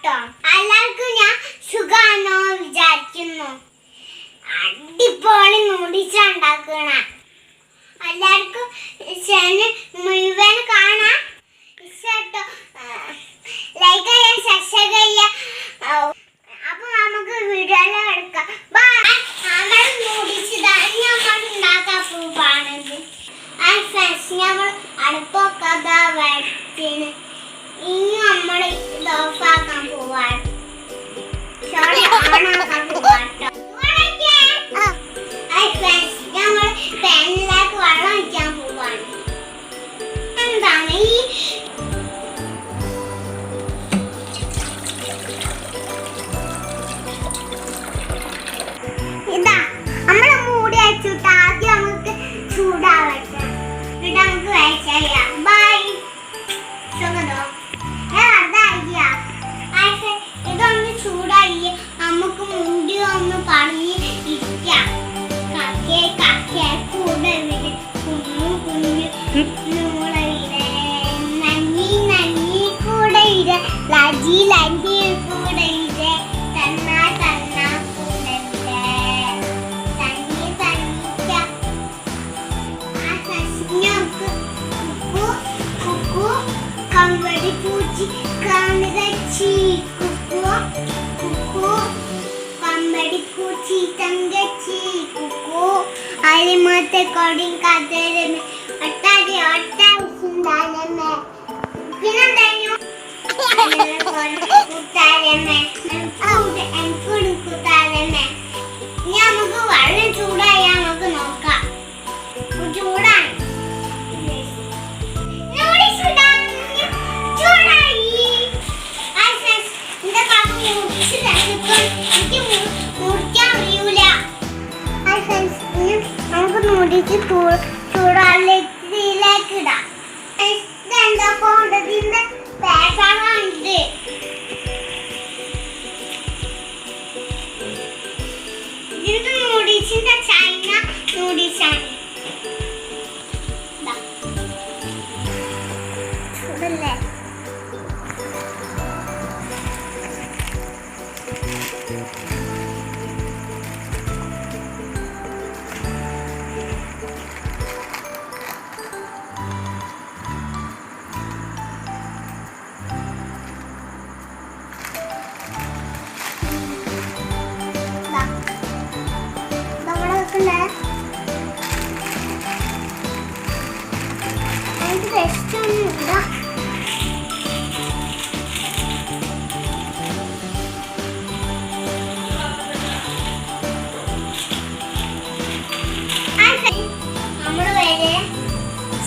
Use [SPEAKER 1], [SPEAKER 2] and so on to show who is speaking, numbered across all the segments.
[SPEAKER 1] കേട്ടോ. എല്ലാവർക്കും ഞാൻ സുഖാണോ വിചാരിക്കുന്നു. അടിപൊളി നൂഡിൽസ് ഉണ്ടാക്കണ എല്ലാവർക്കും മുഴുവൻ കാണാം. ഇഷ്ടട്ടോ ലൈക്ക് ചെയ്യാൻ സബ്സ്ക്രൈബ് ചെയ്യാം. അപ്പൊ നമുക്ക് വീഡിയോയിൽ എടുക്കാം. നമ്മൾ നൂഡിൽസ് നമ്മൾ ഉണ്ടാക്കാൻ പോവാണിത്. നമ്മൾ അടുപ്പൊക്കെ വരത്തിന് ഇനി നമ്മൾ ഇത് ഓഫാക്കാൻ പോവാണ്. ഓണാക്കാൻ പോവാട്ടോ. നമ്മൾ പാനിലേക്ക് വെള്ളം ഒഴിക്കാൻ പോവാണ്. എന്താണ് ഈ ഇതാ നമ്മള് മൂടി വെച്ചിട്ട് ആദ്യം നമുക്ക് ചൂടാവട്ടെ. എന്നിട്ട് നമുക്ക് വെച്ചാ ബൈ ഇതൊന്ന് ചൂടായി നമുക്ക് മുടി ഒന്ന് പറഞ്ഞ് ഇരിക്കാം. കൂടെ കുഞ്ഞു കുഞ്ഞു നൂടെ നന്ദി നന്ദി കൂടെ ലജി ലജി കൂടെ തന്നാ തന്നാ കൂടെ തന്നി തന്നിക്ക കുക്കു കുക്കു കമ്പടി പൂച്ചി കമിതച്ചി കുക്കു കുക്കു കമ്പടി പൂച്ചി തങ്കച്ചി കുക്കു അലിമത്തെ കൊടിൻ കാതരമേ അട്ടാടി അട്ടാവുണ്ടാനമേ പിന്നെന്തായോ കുത്താരമേ ഔടെ എൻകുടി കുത്താരമേ. ഇനി നമുക്ക് വെള്ളം ചൂടായി നമുക്ക് നോക്കാം. ചൂടാണ് നമുക്ക് നൂഡിൽസ് ചൂടാലേക്ക് ഇടാം. ഇതെന്താ കൊണ്ടതിന്റെ പാക്കാണുണ്ട്. ഇത് നൂഡിൽസിന്റെ ചൈന നൂഡിൽസ് ആണ്. ചൂടല്ലേ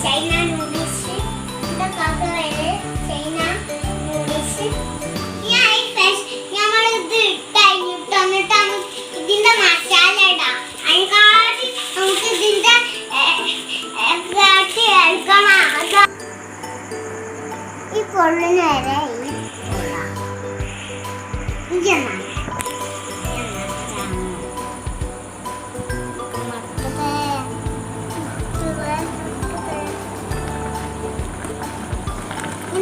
[SPEAKER 1] ചൈന നൂഡിൽസ് ഇതൊക്കെ വരെ ചൈന നൂഡിൽസ് നമ്മളിത് ഇട്ടായിട്ട് വന്നിട്ട് ഇതിന്റെ മസാല ഇടാം. അതിനെക്കാട്ടി നമുക്ക് ഇതിന്റെ എടുക്കണം. ഈ കൊള്ളിന് വരെ ഇതാണ്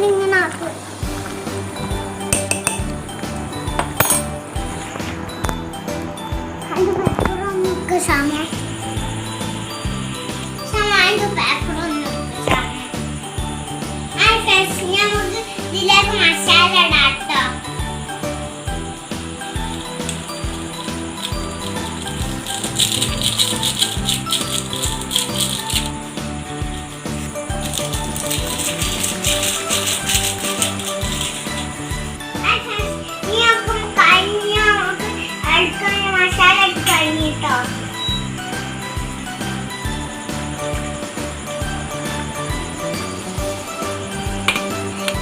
[SPEAKER 1] ഇങ്ങനെ ആക്കും. അതിന്റെ സമയം അതിന്റെ പേപ്പറൊന്നും നമുക്ക് ഇതിലേക്ക് മസാല ഇടാട്ടോ. മസാല ഇട്ട് കഴിഞ്ഞിട്ടോ.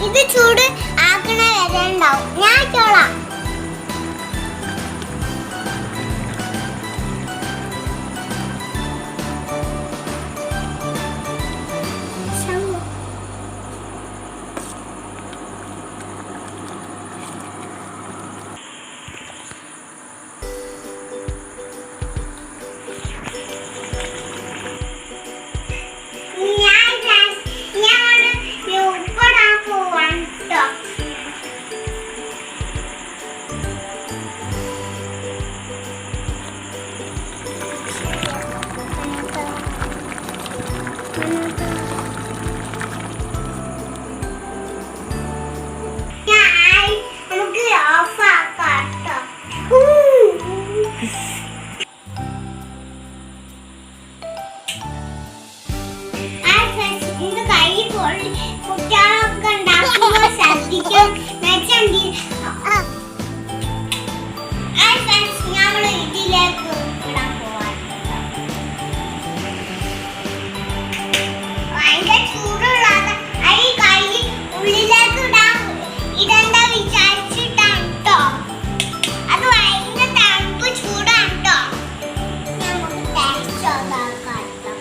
[SPEAKER 1] ഇത് ചൂട് ആക്കണ വരെ ഉണ്ടാവും. ഞാൻ ചോളാം. ഞാൻ നമുക്ക് ഓഫാക്കാം കേട്ടോ. ഇന്ന് കൈ പൊള്ളി കുട്ടികളൊക്കെ ഉണ്ടാക്കുമ്പോൾ ശ്രദ്ധിക്കും. ഞങ്ങൾ ഇതിലേക്ക് ഇടാൻ പോവാണ്. ഭയങ്കര ചൂടുള്ളത് ഈ കൈ ഉള്ളിലേക്ക് ഇടണ്ട വിചാരിച്ചിട്ടാണ് കേട്ടോ. അത് ഭയങ്കര തണുപ്പ് ചൂടാണ് കേട്ടോ. നമുക്ക് ടേസ്റ്റ് ഉണ്ടാക്കാം കേട്ടോ.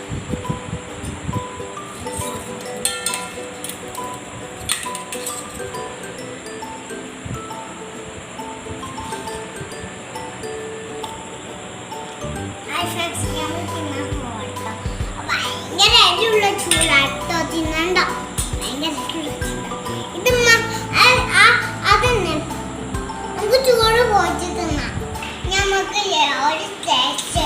[SPEAKER 1] ഭയങ്കര എരിവുള്ള ചൂടാട്ടോ തിന്നണ്ടോ. ഭയങ്കര ഇത് അതന്നെ നമുക്ക് ചൂട് പോയിട്ട് തിന്നാം. നമുക്ക് ഒരു ടേസ്റ്റ്